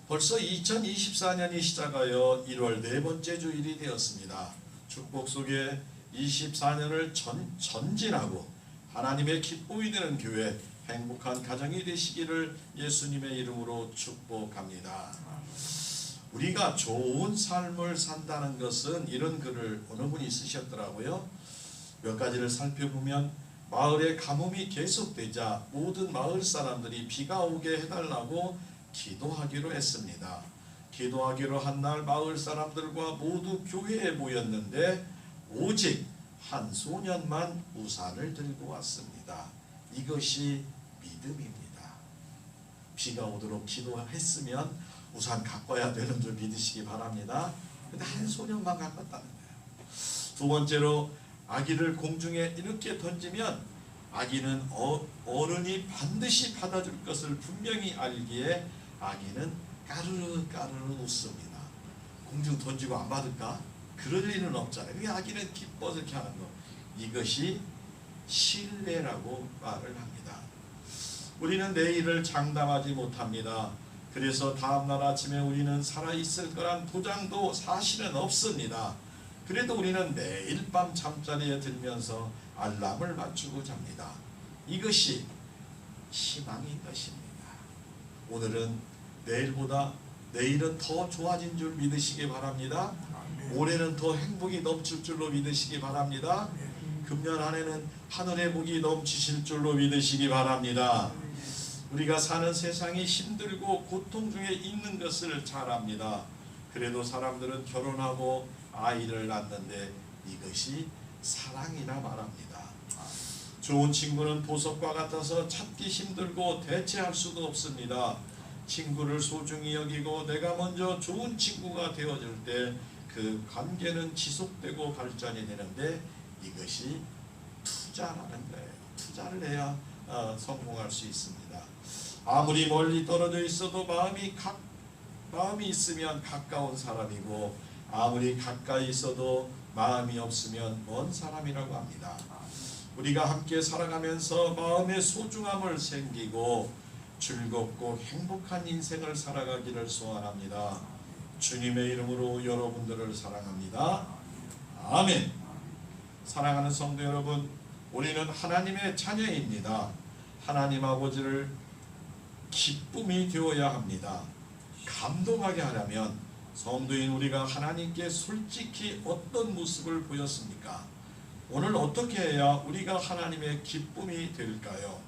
벌써 2024년이 시작하여 1월 네 번째 주일이 되었습니다. 축복 속에 24년을 전진하고 하나님의 기쁨이 되는 교회, 행복한 가정이 되시기를 예수님의 이름으로 축복합니다. 우리가 좋은 삶을 산다는 것은, 이런 글을 어느 분이 쓰셨더라고요. 몇 가지를 살펴보면 마을에 가뭄이 계속되자 모든 마을 사람들이 비가 오게 해달라고 기도하기로 했습니다. 기도하기로 한 날 마을 사람들과 모두 교회에 모였는데 오직 한 소년만 우산을 들고 왔습니다. 이것이 믿음입니다. 비가 오도록 기도했으면 우산 갖고 와야 되는 줄 믿으시기 바랍니다. 근데 한 소년만 갖고 왔다는 거예요. 두 번째로, 아기를 공중에 이렇게 던지면 아기는 어른이 반드시 받아줄 것을 분명히 알기에 아기는 까르르 까르르 웃습니다. 공중 던지고 안 받을까? 그럴 일은 없잖아요. 그게 아기는 기뻐서 이렇게 하는 거. 이것이 신뢰라고 말을 합니다. 우리는 내일을 장담하지 못합니다. 그래서 다음날 아침에 우리는 살아있을 거란 보장도 사실은 없습니다. 그래도 우리는 매일 밤 잠자리에 들면서 알람을 맞추고 잡니다. 이것이 희망인 것입니다. 오늘은 내일보다 내일은 더 좋아진 줄 믿으시기 바랍니다. 올해는 더 행복이 넘칠 줄로 믿으시기 바랍니다. 금년 한 해는 하늘의 복이 넘치실 줄로 믿으시기 바랍니다. 우리가 사는 세상이 힘들고 고통 중에 있는 것을 잘 압니다. 그래도 사람들은 결혼하고 아이를 낳는데 이것이 사랑이라 말합니다. 좋은 친구는 보석과 같아서 찾기 힘들고 대체할 수도 없습니다. 친구를 소중히 여기고 내가 먼저 좋은 친구가 되어줄 때 그 관계는 지속되고 발전이 되는데 이것이 투자라는 거예요. 투자를 해야 성공할 수 있습니다. 아무리 멀리 떨어져 있어도 마음이 있으면 가까운 사람이고, 아무리 가까이 있어도 마음이 없으면 먼 사람이라고 합니다. 우리가 함께 살아가면서 마음의 소중함을 생기고 즐겁고 행복한 인생을 살아가기를 소원합니다. 주님의 이름으로 여러분들을 사랑합니다. 아멘. 사랑하는 성도 여러분, 우리는 하나님의 자녀입니다. 하나님 아버지를 기쁨이 되어야 합니다. 감동하게 하려면 성도인 우리가 하나님께 솔직히 어떤 모습을 보였습니까? 오늘 어떻게 해야 우리가 하나님의 기쁨이 될까요?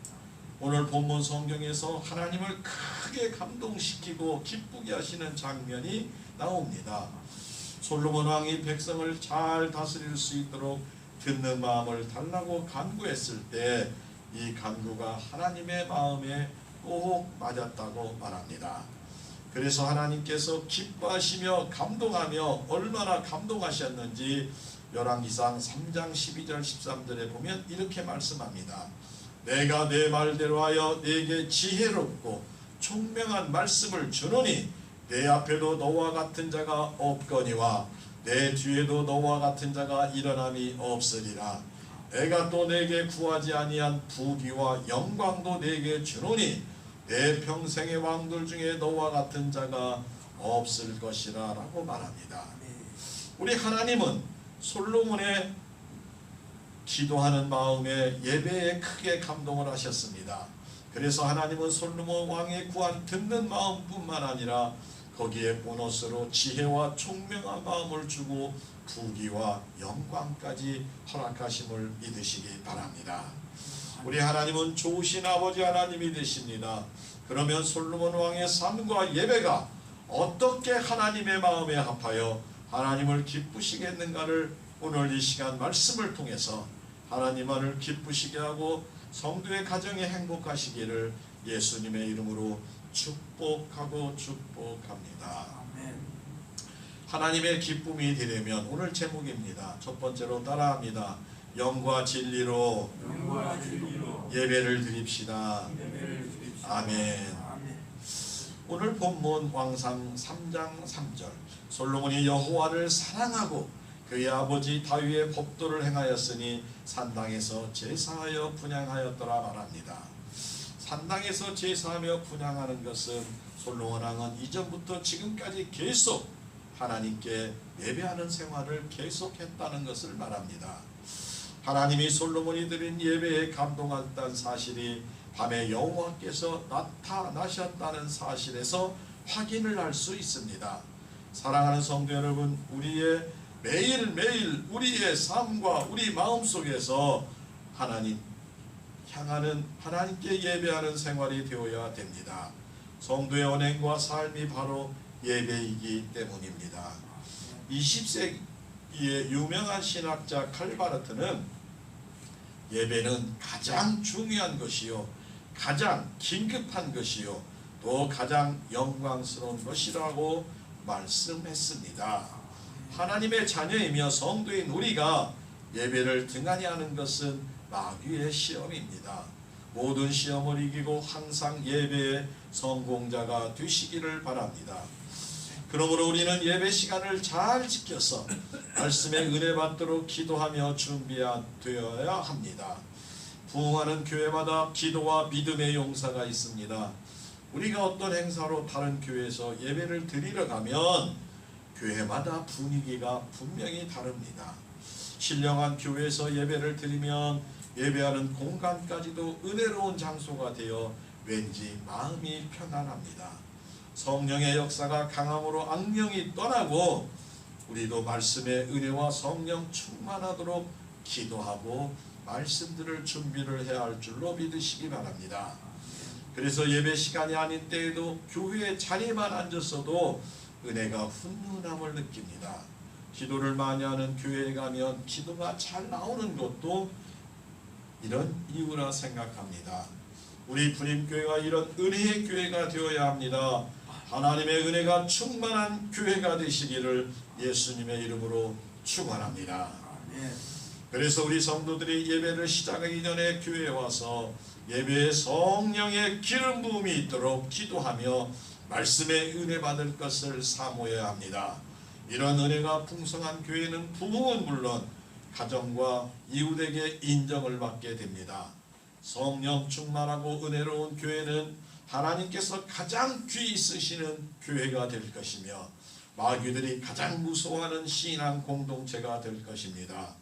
오늘 본문 성경에서 하나님을 크게 감동시키고 기쁘게 하시는 장면이 나옵니다. 솔로몬 왕이 백성을 잘 다스릴 수 있도록 듣는 마음을 달라고 간구했을 때 이 간구가 하나님의 마음에 꼭 맞았다고 말합니다. 그래서 하나님께서 기뻐하시며 감동하며 얼마나 감동하셨는지 열왕기상 3장 12절 13절에 보면 이렇게 말씀합니다. 내가 내 말대로 하여 네게 지혜롭고 총명한 말씀을 주노니 내 앞에도 너와 같은 자가 없거니와 내 뒤에도 너와 같은 자가 일어남이 없으리라. 내가 또 내게 구하지 아니한 부귀와 영광도 내게 주노니 내 평생의 왕들 중에 너와 같은 자가 없을 것이라 라고 말합니다. 우리 하나님은 솔로몬의 기도하는 마음에 예배에 크게 감동을 하셨습니다. 그래서 하나님은 솔로몬 왕의 구한 듣는 마음뿐만 아니라 거기에 보너스로 지혜와 총명한 마음을 주고 부귀와 영광까지 허락하심을 믿으시기 바랍니다. 우리 하나님은 좋으신 아버지 하나님이 되십니다. 그러면 솔로몬 왕의 삶과 예배가 어떻게 하나님의 마음에 합하여 하나님을 기쁘시겠는가를 오늘 이 시간 말씀을 통해서 하나님만을 기쁘시게 하고 성도의 가정이 행복하시기를 예수님의 이름으로 축복하고 축복합니다. 아멘. 하나님의 기쁨이 되려면 오늘 제목입니다. 첫 번째로 따라합니다. 영과 진리로 예배를 드립시다. 아멘. 오늘 본문 왕상 3장 3절, 솔로몬이 여호와를 사랑하고 그의 아버지 다윗의 법도를 행하였으니 산당에서 제사하여 분향하였더라 말합니다. 판당에서 제사하며 분향하는 것은 솔로몬 왕은 이전부터 지금까지 계속 하나님께 예배하는 생활을 계속했다는 것을 말합니다. 하나님이 솔로몬이 드린 예배에 감동했다는 사실이 밤에 여호와께서 나타나셨다는 사실에서 확인을 할 수 있습니다. 사랑하는 성도 여러분, 우리의 매일매일 우리의 삶과 우리 마음속에서 하나님 향하는, 하나님께 예배하는 생활이 되어야 됩니다. 성도의 언행과 삶이 바로 예배이기 때문입니다. 20세기의 유명한 신학자 칼바르트는 예배는 가장 중요한 것이요, 가장 긴급한 것이요, 또 가장 영광스러운 것이라고 말씀했습니다. 하나님의 자녀이며 성도인 우리가 예배를 등한히 하는 것은 마귀의 시험입니다. 모든 시험을 이기고 항상 예배의 성공자가 되시기를 바랍니다. 그러므로 우리는 예배 시간을 잘 지켜서 말씀의 은혜 받도록 기도하며 준비되어야 합니다. 부흥하는 교회마다 기도와 믿음의 용사가 있습니다. 우리가 어떤 행사로 다른 교회에서 예배를 드리러 가면 교회마다 분위기가 분명히 다릅니다. 신령한 교회에서 예배를 드리면 예배하는 공간까지도 은혜로운 장소가 되어 왠지 마음이 편안합니다. 성령의 역사가 강함으로 악령이 떠나고 우리도 말씀의 은혜와 성령 충만하도록 기도하고 말씀들을 준비를 해야 할 줄로 믿으시기 바랍니다. 그래서 예배 시간이 아닌 때에도 교회에 자리에만 앉았어도 은혜가 훈훈함을 느낍니다. 기도를 많이 하는 교회에 가면 기도가 잘 나오는 것도 이런 이유라 생각합니다. 우리 부림교회가 이런 은혜의 교회가 되어야 합니다. 하나님의 은혜가 충만한 교회가 되시기를 예수님의 이름으로 축원합니다. 그래서 우리 성도들이 예배를 시작하기 전에 교회에 와서 예배에 성령의 기름 부음이 있도록 기도하며 말씀의 은혜 받을 것을 사모해야 합니다. 이런 은혜가 풍성한 교회는 부흥은 물론 가정과 이웃에게 인정을 받게 됩니다. 성령 충만하고 은혜로운 교회는 하나님께서 가장 귀히 쓰시는 교회가 될 것이며 마귀들이 가장 무서워하는 신앙 공동체가 될 것입니다.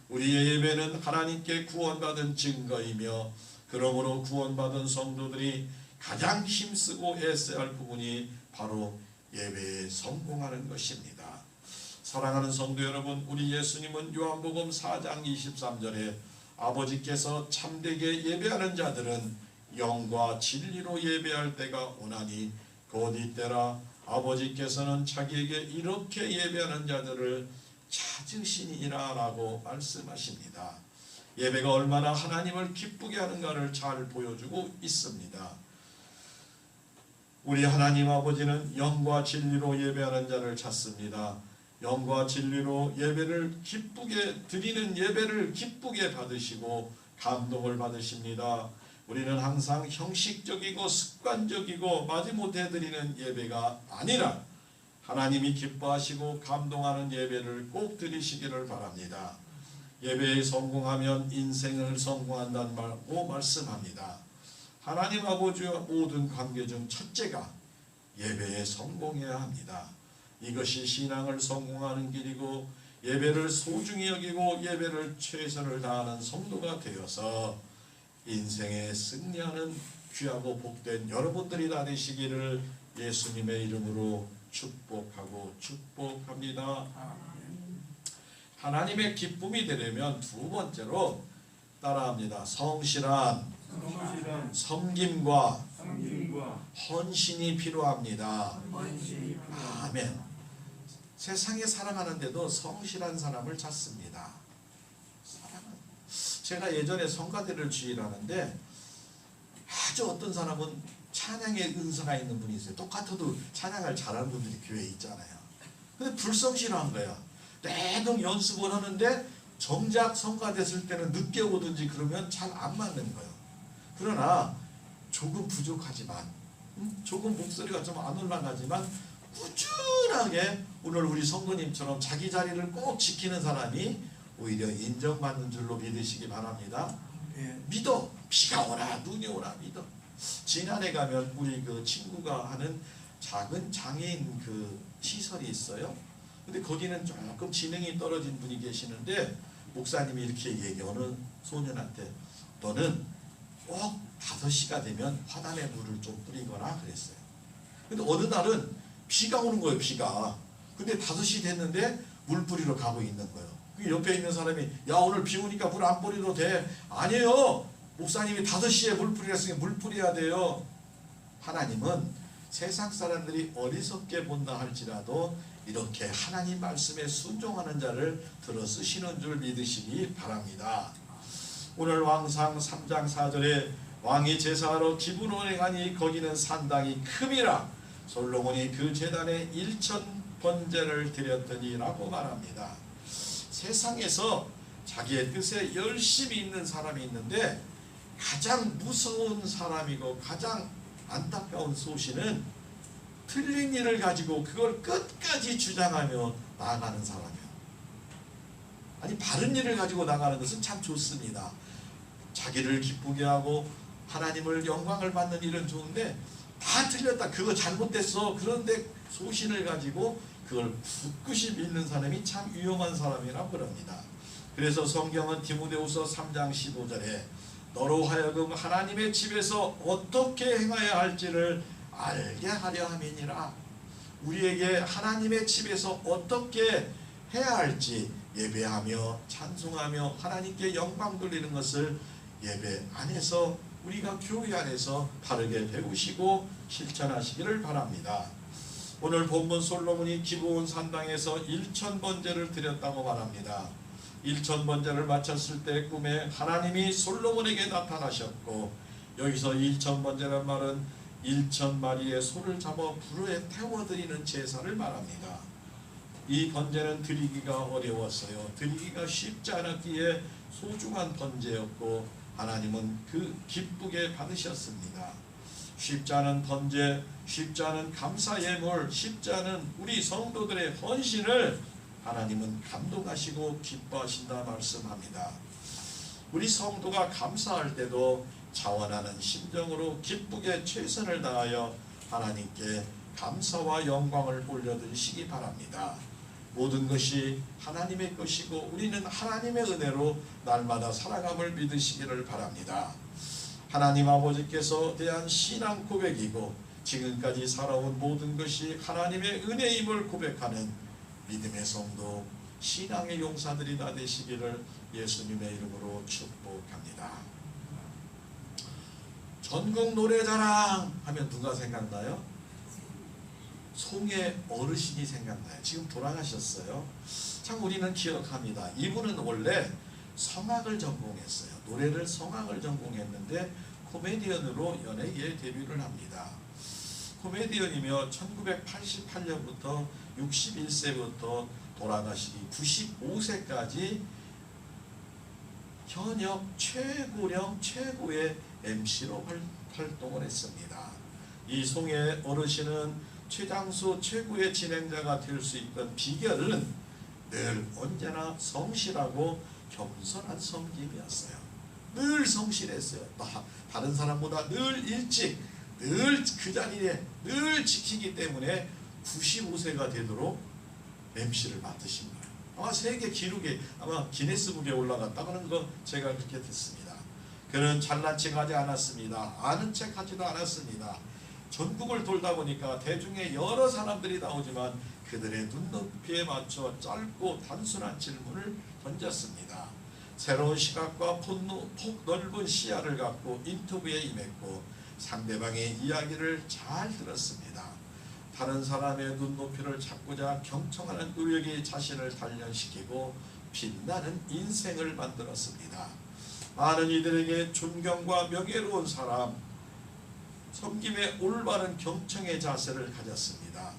우리의 예배는 하나님께 구원받은 증거이며 그러므로 구원받은 성도들이 가장 힘쓰고 애써야 할 부분이 바로 예배에 성공하는 것입니다. 사랑하는 성도 여러분, 우리 예수님은 요한복음 4장 23절에 아버지께서 참되게 예배하는 자들은 영과 진리로 예배할 때가 오나니 곧 이때라 아버지께서는 자기에게 이렇게 예배하는 자들을 찾으시니라 라고 말씀하십니다. 예배가 얼마나 하나님을 기쁘게 하는가를 잘 보여주고 있습니다. 우리 하나님 아버지는 영과 진리로 예배하는 자를 찾습니다. 영과 진리로 예배를 기쁘게 드리는 예배를 기쁘게 받으시고 감동을 받으십니다. 우리는 항상 형식적이고 습관적이고 마지못해 드리는 예배가 아니라 하나님이 기뻐하시고 감동하는 예배를 꼭 드리시기를 바랍니다. 예배에 성공하면 인생을 성공한다고 말씀합니다. 하나님 아버지와 모든 관계 중 첫째가 예배에 성공해야 합니다. 이것이 신앙을 성공하는 길이고 예배를 소중히 여기고 예배를 최선을 다하는 성도가 되어서 인생에 승리하는 귀하고 복된 여러분들이 다 되시기를 예수님의 이름으로 축복하고 축복합니다. 하나님의 기쁨이 되려면 두 번째로 따라합니다. 성실한 섬김과 헌신이 필요합니다. 아멘. 세상에 살아가는데도 성실한 사람을 찾습니다. 제가 예전에 성가대를 주일하는데 아주 어떤 사람은 찬양의 은사가 있는 분이 있어요. 똑같아도 찬양을 잘하는 분들이 교회에 있잖아요. 근데 불성실한 거야. 매번 연습을 하는데 정작 성가대 쓸 때는 늦게 오든지 그러면 잘 안 맞는 거예요. 그러나 조금 부족하지만 조금 목소리가 좀 안 올라가지만 꾸준하게 오늘 우리 성도님처럼 자기 자리를 꼭 지키는 사람이 오히려 인정받는 줄로 믿으시기 바랍니다. 믿어. 비가 오나 눈이 오나 믿어. 진안에 가면 우리 그 친구가 하는 작은 장애인 그 시설이 있어요. 근데 거기는 조금 지능이 떨어진 분이 계시는데 목사님이 이렇게 얘기해. 어느 소년한테 너는 꼭 5시가 되면 화단에 물을 좀 뿌리거나 그랬어요. 근데 어느 날은 비가 오는 거예요. 비가. 근데 5시 됐는데 물 뿌리러 가고 있는 거예요. 그 옆에 있는 사람이 야 오늘 비 오니까 물 안 뿌려도 돼. 아니에요. 목사님이 5시에 물 뿌리랬으니 물 뿌려야 돼요. 하나님은 세상 사람들이 어리석게 본다 할지라도 이렇게 하나님 말씀에 순종하는 자를 들어 쓰시는 줄 믿으시기 바랍니다. 오늘 왕상 3장 4절에 왕이 제사하러 기브론에 가니 거기는 산당이 큼이라 솔로몬이 그 제단에 1000번제를 드렸더니라고 말합니다. 세상에서 자기의 뜻에 열심히 있는 사람이 있는데 가장 무서운 사람이고 가장 안타까운 소시는 틀린 일을 가지고 그걸 끝까지 주장하며 나아가는 사람이에요. 아니 바른 일을 가지고 나가는 것은 참 좋습니다. 자기를 기쁘게 하고 하나님을 영광을 받는 일은 좋은데 다 틀렸다 그거 잘못됐어 그런데 소신을 가지고 그걸 굳굳이 믿는 사람이 참 위험한 사람이라고 그럽니다. 그래서 성경은 디모데후서 3장 15절에 너로 하여금 하나님의 집에서 어떻게 행하여야 할지를 알게 하려 함이니라. 우리에게 하나님의 집에서 어떻게 해야 할지 예배하며 찬송하며 하나님께 영광 돌리는 것을 예배 안에서 우리가 교회 안에서 바르게 배우시고 실천하시기를 바랍니다. 오늘 본문 솔로몬이 기브온 산당에서 1000번제를 드렸다고 말합니다. 1000번제를 마쳤을 때 꿈에 하나님이 솔로몬에게 나타나셨고 여기서 1000번제란 말은 1000마리의 소를 잡아 불에 태워드리는 제사를 말합니다. 이 번제는 드리기가 어려웠어요. 드리기가 쉽지 않았기에 소중한 번제였고 하나님은 그 기쁘게 받으셨습니다. 쉽지 않은 번제, 쉽지 않은 감사 예물, 쉽지 않은 우리 성도들의 헌신을 하나님은 감동하시고 기뻐하신다 말씀합니다. 우리 성도가 감사할 때도 자원하는 심정으로 기쁘게 최선을 다하여 하나님께 감사와 영광을 올려드리시기 바랍니다. 모든 것이 하나님의 것이고 우리는 하나님의 은혜로 날마다 살아감을 믿으시기를 바랍니다. 하나님 아버지께서 대한 신앙 고백이고 지금까지 살아온 모든 것이 하나님의 은혜임을 고백하는 믿음의 성도 신앙의 용사들이 다 되시기를 예수님의 이름으로 축복합니다. 전국 노래자랑 하면 누가 생각나요? 송해 어르신이 생각나요. 지금 돌아가셨어요. 참 우리는 기억합니다. 이분은 원래 성악을 전공했어요. 노래를 성악을 전공했는데 코미디언으로 연예계에 데뷔를 합니다. 코미디언이며 1988년부터 61세부터 돌아가시기 95세까지 현역 최고령 최고의 MC로 활동을 했습니다. 이 송해 어르신은 최장수 최고의 진행자가 될 수 있던 비결은 늘 언제나 성실하고 겸손한 섬김이었어요. 늘 성실했어요. 다른 사람보다 늘 일찍 늘 그 자리에 늘 지키기 때문에 95세가 되도록 MC를 맡으신 거예요. 아마 세계 기록에 아마 기네스북에 올라갔다 그런 거 제가 그렇게 듣습니다. 그는 잘난 척하지 않았습니다. 아는 척하지도 않았습니다. 전국을 돌다 보니까 대중에 여러 사람들이 나오지만 그들의 눈높이에 맞춰 짧고 단순한 질문을 던졌습니다. 새로운 시각과 폭 넓은 시야를 갖고 인터뷰에 임했고 상대방의 이야기를 잘 들었습니다. 다른 사람의 눈높이를 찾고자 경청하는 의욕이 자신을 단련시키고 빛나는 인생을 만들었습니다. 많은 이들에게 존경과 명예로운 사람, 섬김의 올바른 경청의 자세를 가졌습니다.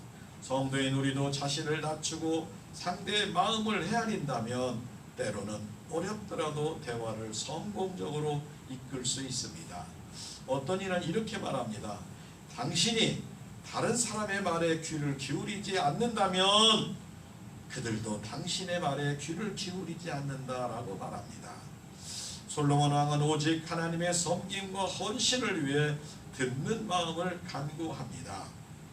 성도인 우리도 자신을 낮추고 상대의 마음을 헤아린다면 때로는 어렵더라도 대화를 성공적으로 이끌 수 있습니다. 어떤 이는 이렇게 말합니다. 당신이 다른 사람의 말에 귀를 기울이지 않는다면 그들도 당신의 말에 귀를 기울이지 않는다라고 말합니다. 솔로몬 왕은 오직 하나님의 섬김과 헌신을 위해 듣는 마음을 간구합니다.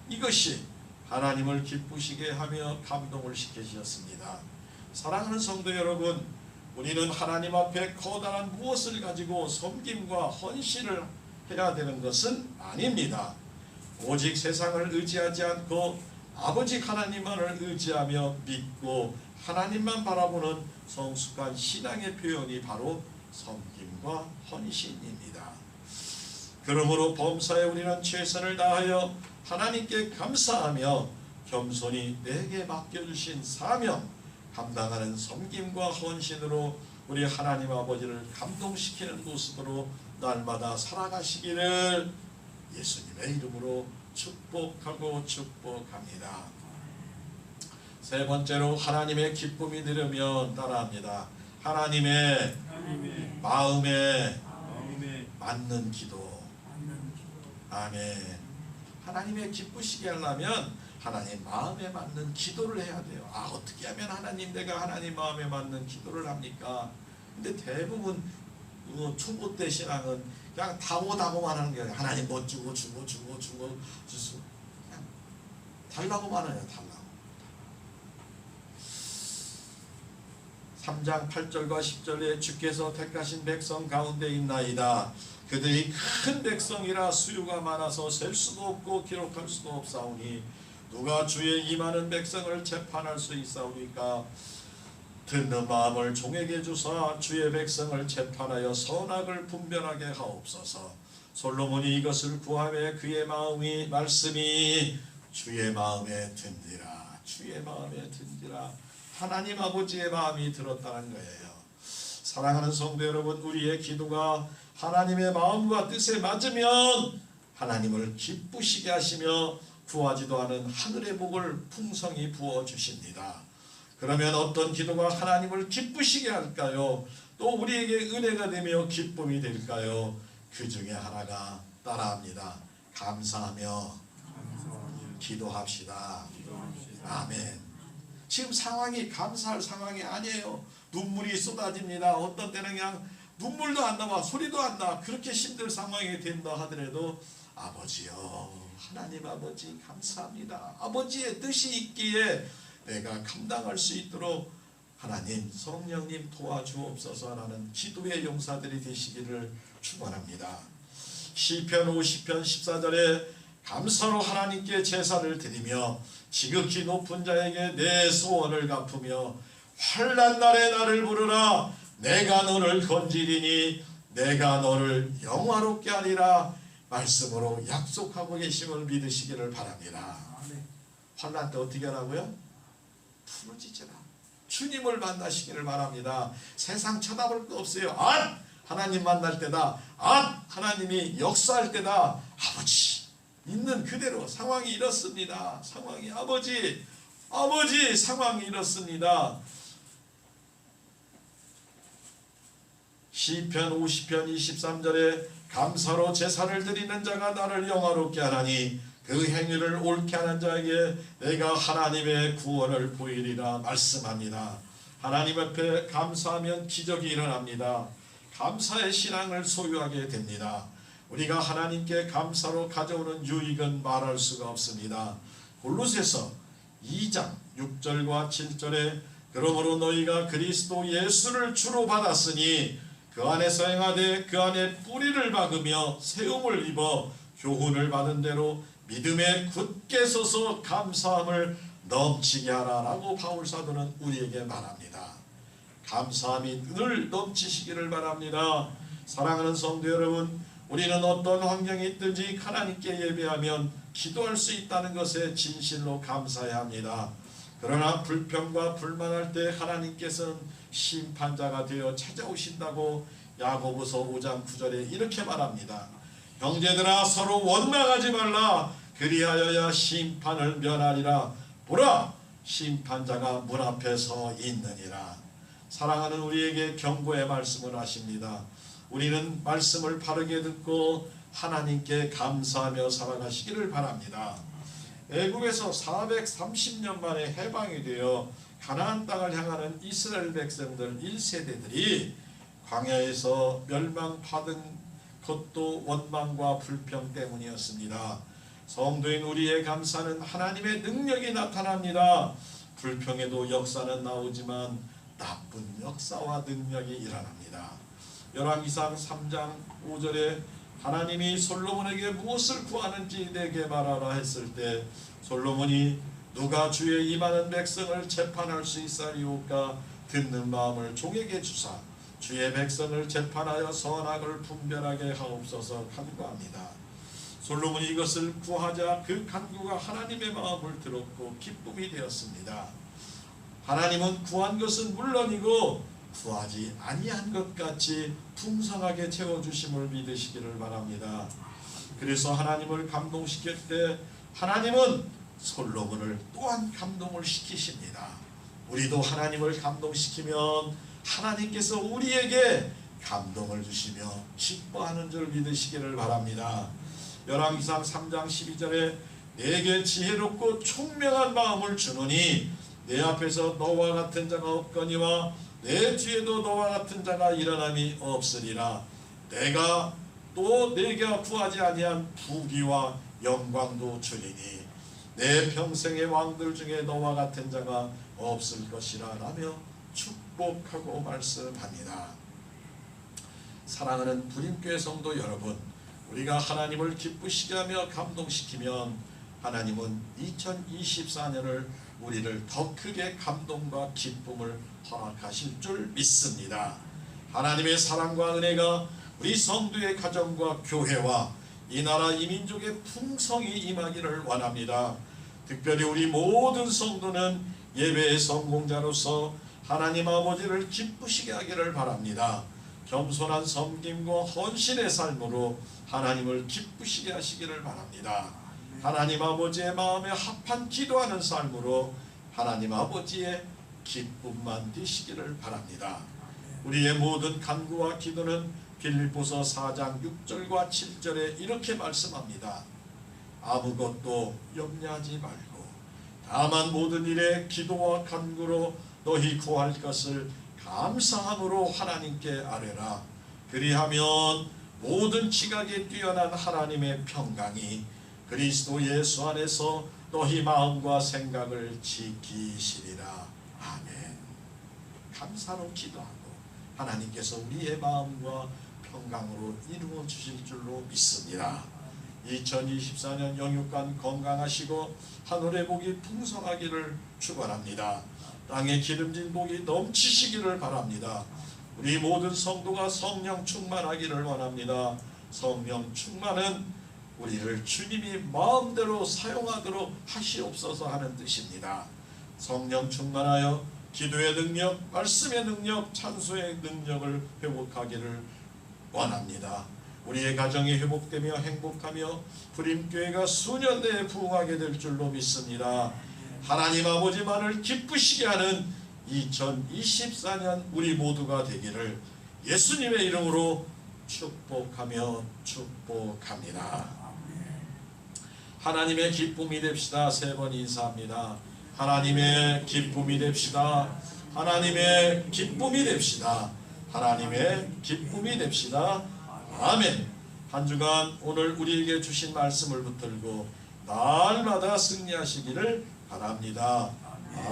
이것이 하나님을 기쁘시게 하며 감동을 시키셨습니다. 사랑하는 성도 여러분, 우리는 하나님 앞에 커다란 무엇을 가지고 섬김과 헌신을 해야 되는 것은 아닙니다. 오직 세상을 의지하지 않고 아버지 하나님만을 의지하며 믿고 하나님만 바라보는 성숙한 신앙의 표현이 바로 섬김과 헌신입니다. 그러므로 범사에 우리는 최선을 다하여 하나님께 감사하며 겸손히 내게 맡겨주신 사명 감당하는 섬김과 헌신으로 우리 하나님 아버지를 감동시키는 모습으로 날마다 살아가시기를 예수님의 이름으로 축복하고 축복합니다. 세 번째로 하나님의 기쁨이 들으면 따라합니다. 하나님의 마음에 맞는 기도. 아멘. 하나님의 기쁘시게 하려면 하나님 마음에 맞는 기도를 해야 돼요. 어떻게 하면 하나님 내가 하나님 마음에 맞는 기도를 합니까? 근데 대부분 초보 때 신앙은 그냥 다고다고만 하는 게 아니라 하나님 뭐 주고 주고 그냥 달라고만 해요. 달라고. 3장 8절과 10절에 주께서 택하신 백성 가운데 있나이다. 그들이 큰 백성이라 수요가 많아서 셀 수도 없고 기록할 수도 없사오니 누가 주의 이 많은 백성을 재판할 수 있사오니까. 듣는 마음을 종에게 주사 주의 백성을 재판하여 선악을 분별하게 하옵소서. 솔로몬이 이것을 구하며 그의 말씀이 주의 마음에 든지라. 주의 마음에 든지라. 하나님 아버지의 마음이 들었다는 거예요. 사랑하는 성도 여러분, 우리의 기도가 하나님의 마음과 뜻에 맞으면 하나님을 기쁘시게 하시며 구하지도 않은 하늘의 복을 풍성히 부어주십니다. 그러면 어떤 기도가 하나님을 기쁘시게 할까요? 또 우리에게 은혜가 되며 기쁨이 될까요? 그 중에 하나가 따라합니다. 감사하며 기도합시다. 아멘. 지금 상황이 감사할 상황이 아니에요. 눈물이 쏟아집니다. 어떤 때는 그냥 눈물도 안 나와 소리도 안 나. 그렇게 힘든 상황이 된다 하더라도 아버지요, 하나님 아버지 감사합니다. 아버지의 뜻이 있기에 내가 감당할 수 있도록 하나님 성령님 도와주옵소서라는 기도의 용사들이 되시기를 축원합니다. 시편 50편 14절에 감사로 하나님께 제사를 드리며 지극히 높은 자에게 내 소원을 갚으며 환난 날에 나를 부르라. 내가 너를 건지리니 내가 너를 영화롭게 하리라 말씀으로 약속하고 계심을 믿으시기를 바랍니다. 환난 때 어떻게 하라고요? 부르짖으라. 주님을 만나시기를 바랍니다. 세상 쳐다볼 거 없어요. 하나님 만날 때다. 하나님이 역사할 때다. 아버지 있는 그대로 상황이 이렇습니다. 상황이 아버지 상황이 이렇습니다. 시편 50편 23절에 감사로 제사를 드리는 자가 나를 영화롭게 하나니 그 행위를 옳게 하는 자에게 내가 하나님의 구원을 보이리라 말씀합니다. 하나님 앞에 감사하면 기적이 일어납니다. 감사의 신앙을 소유하게 됩니다. 우리가 하나님께 감사로 가져오는 유익은 말할 수가 없습니다. 골로새서 2장 6절과 7절에 그러므로 너희가 그리스도 예수를 주로 받았으니 그 안에서 행하되 그 안에 뿌리를 박으며 세움을 입어 교훈을 받은 대로 믿음에 굳게 서서 감사함을 넘치게 하라라고 바울사도는 우리에게 말합니다. 감사함이 늘 넘치시기를 바랍니다. 사랑하는 성도 여러분, 우리는 어떤 환경이 있든지 하나님께 예배하면 기도할 수 있다는 것에 진실로 감사해야 합니다. 그러나 불평과 불만할 때 하나님께서는 심판자가 되어 찾아오신다고 야고보서 5장 9절에 이렇게 말합니다. 형제들아 서로 원망하지 말라. 그리하여야 심판을 면하리라. 보라 심판자가 문 앞에 서 있느니라. 사랑하는 우리에게 경고의 말씀을 하십니다. 우리는 말씀을 바르게 듣고 하나님께 감사하며 살아가시기를 바랍니다. 애국에서 430년 만에 해방이 되어 가나안 땅을 향하는 이스라엘 백성들 1세대들이 광야에서 멸망받은 그것도 원망과 불평 때문이었습니다. 성도인 우리의 감사는 하나님의 능력이 나타납니다. 불평에도 역사는 나오지만 나쁜 역사와 능력이 일어납니다. 열왕기상 3장 5절에 하나님이 솔로몬에게 무엇을 구하는지 내게 말하라 했을 때 솔로몬이 누가 주의 이 많은 백성을 재판할 수 있사리오까 듣는 마음을 종에게 주사 주의 백성을 재판하여 선악을 분별하게 하옵소서 간구합니다. 솔로몬이 이것을 구하자 그 간구가 하나님의 마음을 들었고 기쁨이 되었습니다. 하나님은 구한 것은 물론이고 구하지 아니한 것 같이 풍성하게 채워주심을 믿으시기를 바랍니다. 그래서 하나님을 감동시킬 때 하나님은 솔로몬을 또한 감동을 시키십니다. 우리도 하나님을 감동시키면 하나님께서 우리에게 감동을 주시며 기뻐하는 줄 믿으시기를 바랍니다. 열왕기상 3장 12절에 내게 지혜롭고 총명한 마음을 주노니 내 앞에서 너와 같은 자가 없거니와 내 뒤에도 너와 같은 자가 일어남이 없으리라. 내가 또 내가 구하지 아니한 부귀와 영광도 주리니 내 평생의 왕들 중에 너와 같은 자가 없을 것이라 라며 축복하고 말씀합니다. 사랑하는 부림교회 성도 여러분, 우리가 하나님을 기쁘시게 하며 감동시키면 하나님은 2024년을 우리를 더 크게 감동과 기쁨을 허락하실 줄 믿습니다. 하나님의 사랑과 은혜가 우리 성도의 가정과 교회와 이 나라 이 민족의 풍성이 임하기를 원합니다. 특별히 우리 모든 성도는 예배의 성공자로서 하나님 아버지를 기쁘시게 하기를 바랍니다. 겸손한 섬김과 헌신의 삶으로 하나님을 기쁘시게 하시기를 바랍니다. 하나님 아버지의 마음에 합한 기도하는 삶으로 하나님 아버지의 기쁨만 되시기를 바랍니다. 우리의 모든 간구와 기도는 빌립보서 4장 6절과 7절에 이렇게 말씀합니다. 아무것도 염려하지 말고 다만 모든 일에 기도와 간구로 너희 구할 것을 감사함으로 하나님께 아뢰라. 그리하면 모든 지각에 뛰어난 하나님의 평강이 그리스도 예수 안에서 너희 마음과 생각을 지키시리라. 아멘. 감사로 기도하고 하나님께서 우리의 마음과 평강으로 이루어 주실 줄로 믿습니다. 2024년 영육간 건강하시고 하늘의 복이 풍성하기를 축원합니다. 땅에 기름진 복이 넘치시기를 바랍니다. 우리 모든 성도가 성령 충만하기를 원합니다. 성령 충만은 우리를 주님이 마음대로 사용하도록 하시옵소서 하는 뜻입니다. 성령 충만하여 기도의 능력, 말씀의 능력, 찬송의 능력을 회복하기를 원합니다. 우리의 가정이 회복되며 행복하며 부림교회가 수년 내에 부흥하게 될 줄로 믿습니다. 하나님 아버지만을 기쁘시게 하는 2024년 우리 모두가 되기를 예수님의 이름으로 축복하며 축복합니다. 하나님의 기쁨이 됩시다. 3번 인사합니다. 하나님의 기쁨이 됩시다. 하나님의 기쁨이 됩시다. 하나님의 기쁨이 됩시다. 아멘. 한 주간 오늘 우리에게 주신 말씀을 붙들고 날마다 승리하시기를 바랍니다. 아멘.